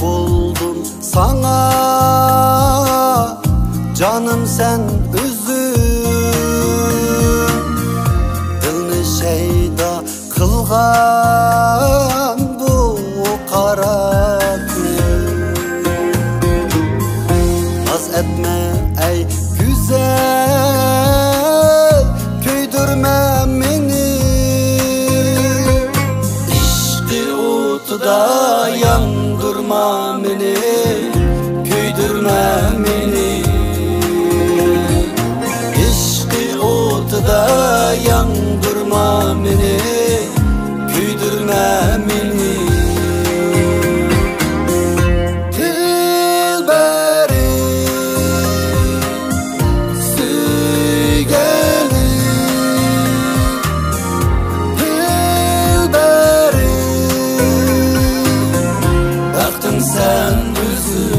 buldum sana, canım sen üzüm. Dilni şeyda kılgan bu kara gün. Naz etme ey güzel, köydürme beni. İşki utuda yandırma beni, köydürme beni. İşki utuda yandırma beni, köydürme beni. Sen üzüm,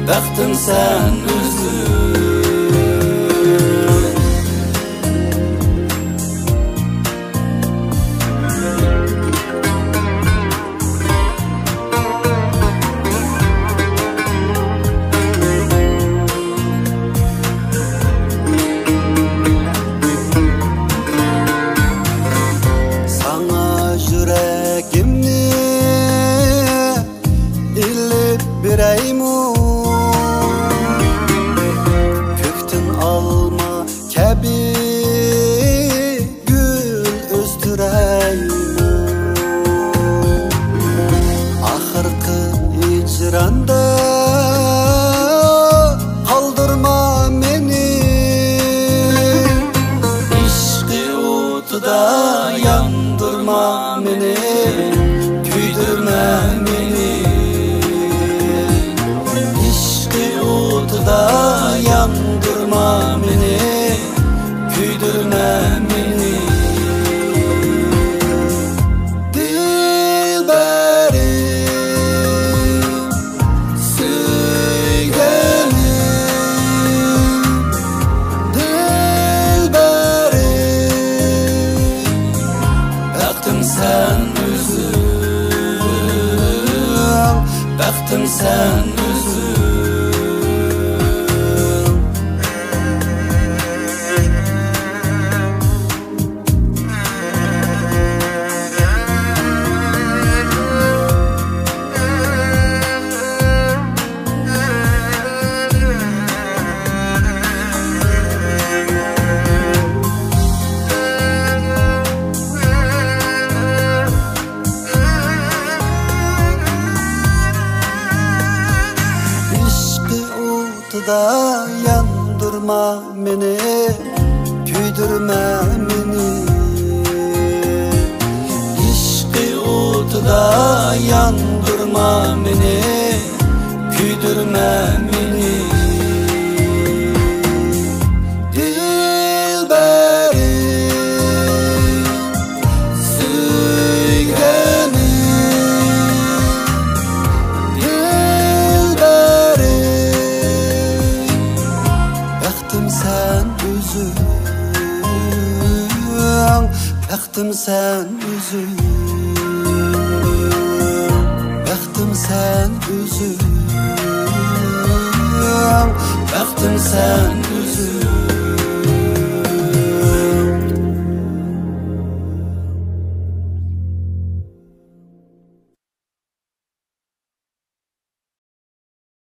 baktım sen sana yüreğimni bireymu, köktün alma kebi gül östüreymu. Ahırkı icranda kaldırma beni, işki utuda yandırma beni, köydürme beni. Da yandırma beni, köydürme beni. Dilberim, sevgilim, dilberim, baktım sen üzüm, baktım sen üzüm. Da yandırma beni, köydürme beni. İşki utuda yandırma beni, köydürme beni. Dilberim, sevgilim, sen üzüm, baktım sen üzüm, baktım sen üzüm,